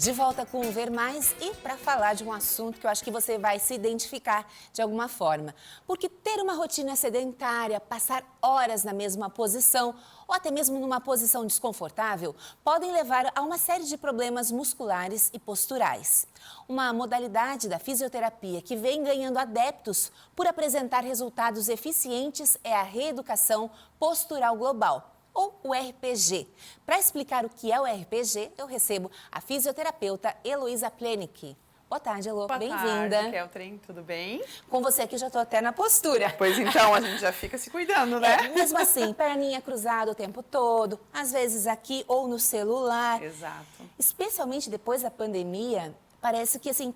De volta com o Ver Mais e para falar de um assunto que eu acho que você vai se identificar de alguma forma. Porque ter uma rotina sedentária, passar horas na mesma posição ou até mesmo numa posição desconfortável podem levar a uma série de problemas musculares e posturais. Uma modalidade da fisioterapia que vem ganhando adeptos por apresentar resultados eficientes é a reeducação postural global, ou o RPG. Para explicar o que é o RPG, eu recebo a fisioterapeuta Heloísa Plenick. Boa tarde, Elô. Boa Bem-vinda. tarde, Keltrin, tudo bem? Com você aqui já estou até na postura. Pois então, a gente já fica se cuidando, né? Mesmo assim, perninha cruzada o tempo todo, às vezes aqui ou no celular. Exato. Especialmente depois da pandemia, parece que assim,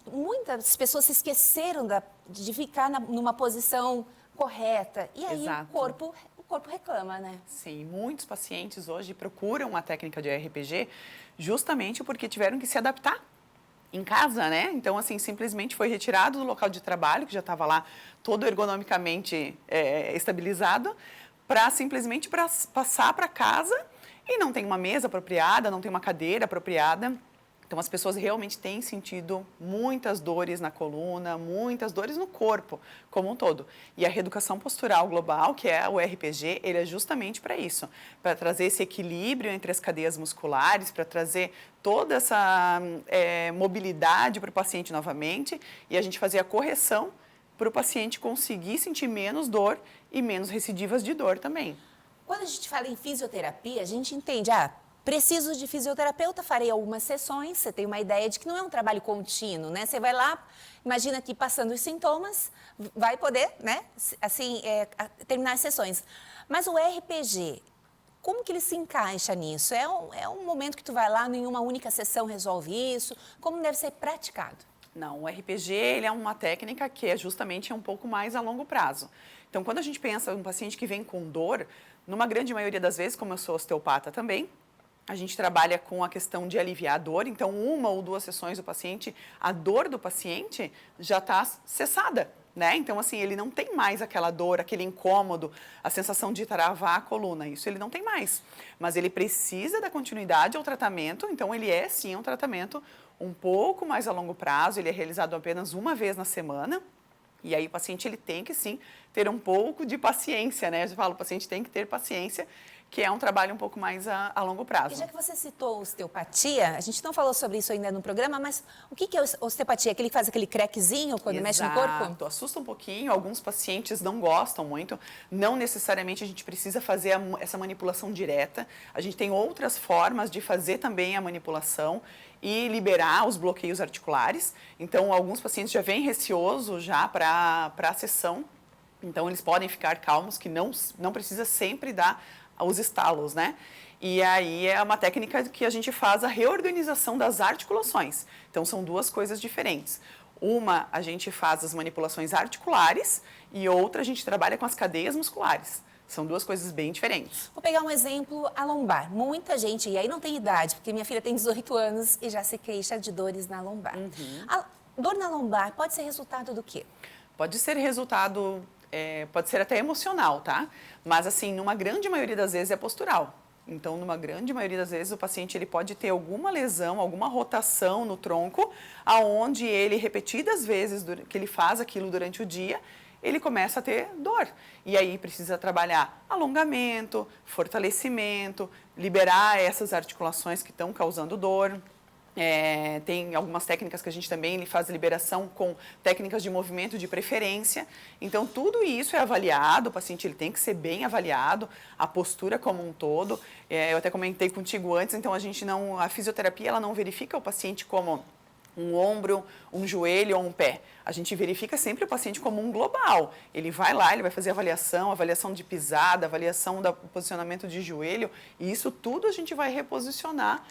muitas pessoas se esqueceram de ficar numa posição correta. E aí Exato. o corpo reclama, né? Sim, muitos pacientes hoje procuram a técnica de RPG justamente porque tiveram que se adaptar em casa, né? Então, assim, simplesmente foi retirado do local de trabalho, que já estava lá todo ergonomicamente estabilizado, para simplesmente passar para casa e não tem uma mesa apropriada, não tem uma cadeira apropriada. Então, as pessoas realmente têm sentido muitas dores na coluna, muitas dores no corpo como um todo. E a reeducação postural global, que é o RPG, ele é justamente para isso, para trazer esse equilíbrio entre as cadeias musculares, para trazer toda essa mobilidade para o paciente novamente e a gente fazer a correção para o paciente conseguir sentir menos dor e menos recidivas de dor também. Quando a gente fala em fisioterapia, a gente entende, preciso de fisioterapeuta, farei algumas sessões, você tem uma ideia de que não é um trabalho contínuo, né? Você vai lá, imagina que passando os sintomas, vai poder, né, assim, terminar as sessões. Mas o RPG, como que ele se encaixa nisso? É um momento que tu vai lá, em uma única sessão resolve isso? Como deve ser praticado? Não, o RPG ele é uma técnica que é justamente um pouco mais a longo prazo. Então, quando a gente pensa em um paciente que vem com dor, numa grande maioria das vezes, como eu sou osteopata também, a gente trabalha com a questão de aliviar a dor, então 1 ou 2 sessões do paciente, a dor do paciente já está cessada, né? Então, assim, ele não tem mais aquela dor, aquele incômodo, a sensação de travar a coluna, isso ele não tem mais. Mas ele precisa da continuidade ao tratamento, então ele é sim um tratamento um pouco mais a longo prazo, ele é realizado apenas uma vez na semana. E aí o paciente ele tem que sim ter um pouco de paciência, né? Eu falo, o paciente tem que ter paciência, que é um trabalho um pouco mais a longo prazo. E já que você citou osteopatia, a gente não falou sobre isso ainda no programa, mas o que é osteopatia? Aquele que faz aquele crequezinho quando mexe no corpo? Assusta um pouquinho, alguns pacientes não gostam muito, não necessariamente a gente precisa fazer essa manipulação direta, a gente tem outras formas de fazer também a manipulação e liberar os bloqueios articulares, então alguns pacientes já vêm receosos já para a sessão, então eles podem ficar calmos que não precisa sempre dar os estalos, né? E aí é uma técnica que a gente faz a reorganização das articulações. Então, são 2 coisas diferentes. Uma, a gente faz as manipulações articulares e outra, a gente trabalha com as cadeias musculares. São 2 coisas bem diferentes. Vou pegar um exemplo, a lombar. Muita gente, e aí não tem idade, porque minha filha tem 18 anos e já se queixa de dores na lombar. A dor na lombar pode ser resultado do quê? Pode ser resultado... pode ser até emocional, tá? Mas, assim, numa grande maioria das vezes é postural. Então, numa grande maioria das vezes, o paciente ele pode ter alguma lesão, alguma rotação no tronco, aonde ele, repetidas vezes que ele faz aquilo durante o dia, ele começa a ter dor. E aí precisa trabalhar alongamento, fortalecimento, liberar essas articulações que estão causando dor. Tem algumas técnicas que a gente também faz liberação com técnicas de movimento de preferência. Então, tudo isso é avaliado, o paciente ele tem que ser bem avaliado, a postura como um todo. Eu até comentei contigo antes, então a fisioterapia ela não verifica o paciente como um ombro, um joelho ou um pé. A gente verifica sempre o paciente como um global. Ele vai lá, ele vai fazer avaliação de pisada, avaliação do posicionamento de joelho, e isso tudo a gente vai reposicionar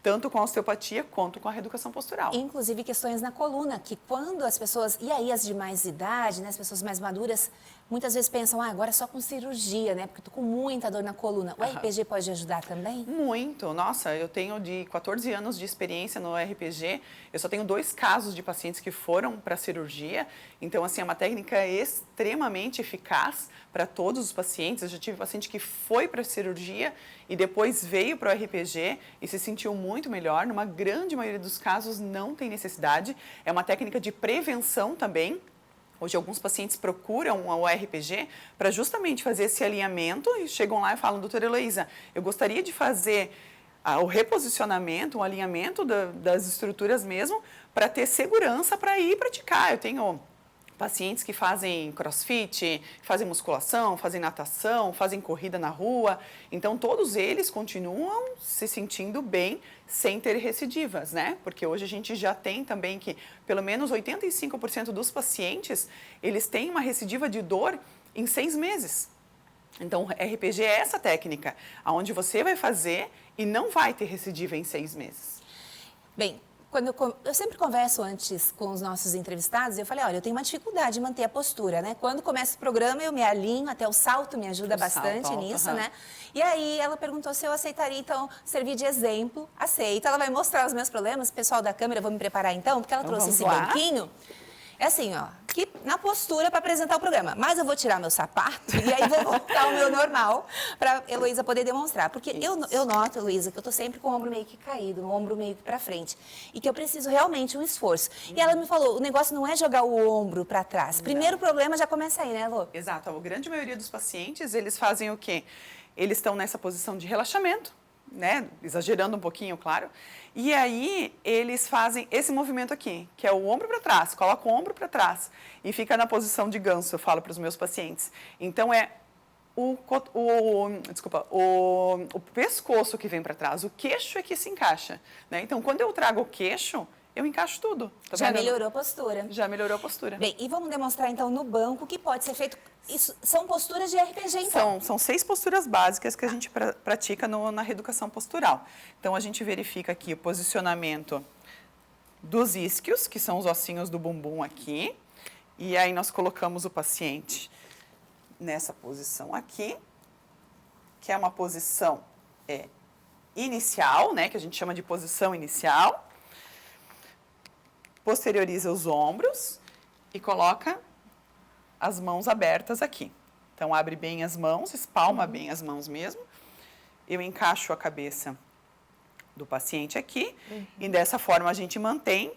tanto com a osteopatia quanto com a reeducação postural. Inclusive questões na coluna, que quando as pessoas, e aí as de mais idade, né, as pessoas mais maduras, muitas vezes pensam, agora é só com cirurgia, né? Porque eu tô com muita dor na coluna. O RPG pode ajudar também? Muito. Nossa, eu tenho de 14 anos de experiência no RPG. Eu só tenho 2 casos de pacientes que foram para cirurgia. Então, assim, é uma técnica extremamente eficaz para todos os pacientes. Eu já tive paciente que foi para cirurgia e depois veio para o RPG e se sentiu muito melhor. Numa grande maioria dos casos, não tem necessidade. É uma técnica de prevenção também. Hoje, alguns pacientes procuram o RPG para justamente fazer esse alinhamento e chegam lá e falam, doutora Heloísa, eu gostaria de fazer o reposicionamento, o alinhamento das estruturas mesmo, para ter segurança para ir praticar. Eu tenho pacientes que fazem crossfit, fazem musculação, fazem natação, fazem corrida na rua. Então, todos eles continuam se sentindo bem sem ter recidivas, né? Porque hoje a gente já tem também que pelo menos 85% dos pacientes, eles têm uma recidiva de dor em 6 meses. Então, RPG é essa técnica, onde você vai fazer e não vai ter recidiva em 6 meses. Bem, eu sempre converso antes com os nossos entrevistados, eu falei, olha, eu tenho uma dificuldade de manter a postura, né? Quando começa o programa, eu me alinho, até o salto me ajuda bastante nisso, né? E aí ela perguntou se eu aceitaria, então, servir de exemplo. Aceita, ela vai mostrar os meus problemas. Pessoal da câmera, vou me preparar então, porque ela trouxe esse banquinho. É assim, ó, que na postura para apresentar o programa. Mas eu vou tirar meu sapato e aí vou voltar ao meu normal para a Heloísa poder demonstrar. Porque eu noto, Heloísa, que eu tô sempre com o ombro meio que caído, o ombro meio que para frente. E que eu preciso realmente um esforço. E ela me falou, o negócio não é jogar o ombro para trás. Primeiro problema já começa aí, né, Elô? Exato. A grande maioria dos pacientes, eles fazem o quê? Eles estão nessa posição de relaxamento, né? Exagerando um pouquinho, claro. E aí, eles fazem esse movimento aqui, que é o ombro para trás. Coloca o ombro para trás e fica na posição de ganso, eu falo para os meus pacientes. Então, é o pescoço que vem para trás, o queixo é que se encaixa, né? Então, quando eu trago o queixo, eu encaixo tudo. Tá Já vendo? melhorou a postura. Já melhorou a postura. Bem, e vamos demonstrar então no banco o que pode ser feito. Isso são posturas de RPG, então? São 6 posturas básicas que a gente pratica na reeducação postural. Então, a gente verifica aqui o posicionamento dos isquios, que são os ossinhos do bumbum aqui. E aí, nós colocamos o paciente nessa posição aqui, que é uma posição inicial, né, que a gente chama de posição inicial. Posterioriza os ombros e coloca as mãos abertas aqui. Então, abre bem as mãos, espalma bem as mãos mesmo. Eu encaixo a cabeça do paciente aqui e dessa forma a gente mantém.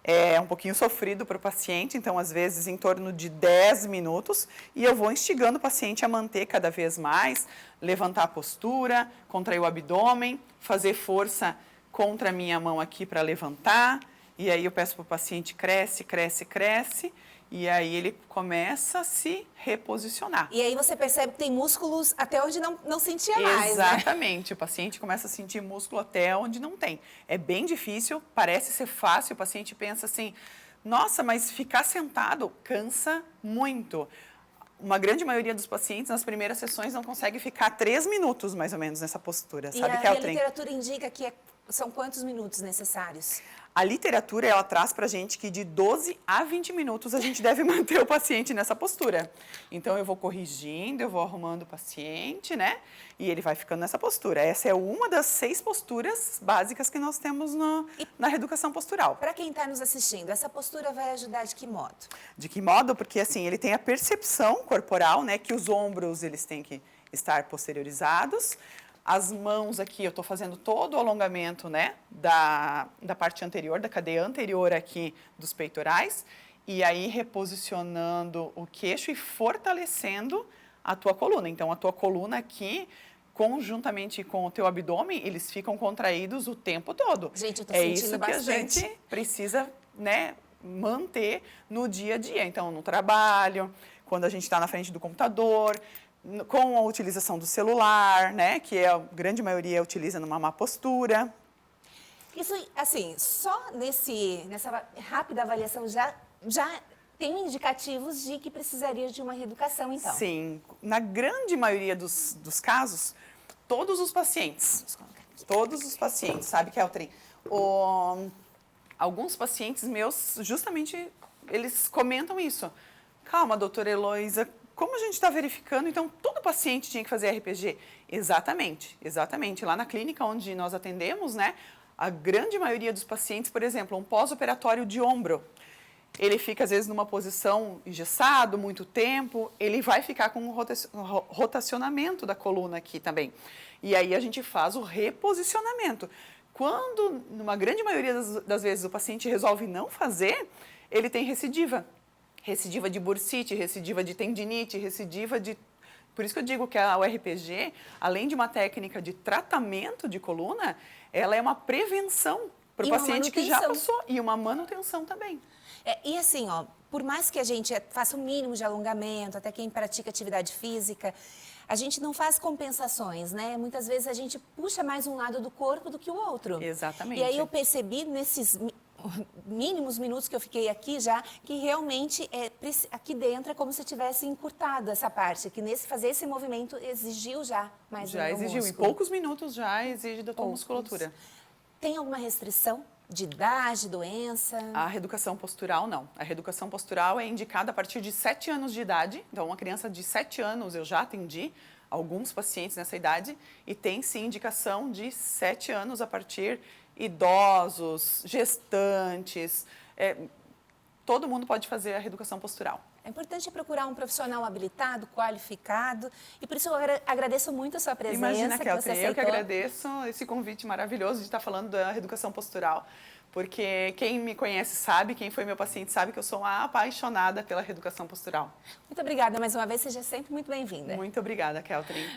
É um pouquinho sofrido para o paciente, então, às vezes, em torno de 10 minutos. E eu vou instigando o paciente a manter cada vez mais, levantar a postura, contrair o abdômen, fazer força contra a minha mão aqui para levantar. E aí eu peço para o paciente, cresce, cresce, cresce, e aí ele começa a se reposicionar. E aí você percebe que tem músculos até onde não sentia mais, Exatamente, o paciente começa a sentir músculo até onde não tem. É bem difícil, parece ser fácil, o paciente pensa assim, nossa, mas ficar sentado cansa muito. Uma grande maioria dos pacientes, nas primeiras sessões, não consegue ficar 3 minutos, mais ou menos, nessa postura. E Sabe que é o a literatura indica que são quantos minutos necessários? A literatura, ela traz para a gente que de 12 a 20 minutos a gente deve manter o paciente nessa postura. Então, eu vou corrigindo, eu vou arrumando o paciente, né? E ele vai ficando nessa postura. Essa é uma das 6 posturas básicas que nós temos na reeducação postural. Para quem está nos assistindo, essa postura vai ajudar de que modo? De que modo? Porque, assim, ele tem a percepção corporal, né? Que os ombros, eles têm que estar posteriorizados. As mãos aqui, eu estou fazendo todo o alongamento, né, da parte anterior, da cadeia anterior aqui dos peitorais, e aí reposicionando o queixo e fortalecendo a tua coluna. Então, a tua coluna aqui, conjuntamente com o teu abdômen, eles ficam contraídos o tempo todo. Gente, eu tô sentindo isso bastante. que a gente precisa, né, manter no dia a dia. Então, no trabalho, quando a gente está na frente do computador, com a utilização do celular, né, que a grande maioria utiliza numa má postura. Isso, assim, só nessa rápida avaliação já tem indicativos de que precisaria de uma reeducação, então? Sim, na grande maioria dos casos, todos os pacientes, sabe, Keltrin? Alguns pacientes meus, justamente, eles comentam isso. Calma, doutora Heloísa, como a gente está verificando, então todo paciente tinha que fazer RPG? Exatamente, exatamente. Lá na clínica onde nós atendemos, né, a grande maioria dos pacientes, por exemplo, um pós-operatório de ombro, ele fica às vezes numa posição engessado, muito tempo, ele vai ficar com um rotacionamento da coluna aqui também. E aí a gente faz o reposicionamento. Quando, numa grande maioria das vezes, o paciente resolve não fazer, ele tem recidiva. Recidiva de bursite, recidiva de tendinite, recidiva de... Por isso que eu digo que o RPG, além de uma técnica de tratamento de coluna, ela é uma prevenção para o paciente que já passou e uma manutenção também. E assim, ó, por mais que a gente faça o mínimo de alongamento, até quem pratica atividade física, a gente não faz compensações, né? Muitas vezes a gente puxa mais um lado do corpo do que o outro. Exatamente. E aí eu percebi nesses mínimos minutos que eu fiquei aqui já, que realmente aqui dentro é como se tivesse encurtado essa parte, que fazer esse movimento exigiu já mais Já exigiu, músculo. em poucos minutos já exige da tua musculatura. Tem alguma restrição de idade, doença? A reeducação postural, não. A reeducação postural é indicada a partir de 7 anos de idade. Então, uma criança de 7 anos, eu já atendi alguns pacientes nessa idade, e tem sim indicação de 7 anos a partir idosos, gestantes, todo mundo pode fazer a reeducação postural. É importante procurar um profissional habilitado, qualificado, e por isso eu agradeço muito a sua presença. Imagina, Keltrin, eu que agradeço esse convite maravilhoso de estar falando da reeducação postural, porque quem me conhece sabe, quem foi meu paciente sabe que eu sou uma apaixonada pela reeducação postural. Muito obrigada mais uma vez, seja sempre muito bem-vinda. Muito obrigada, Keltrin.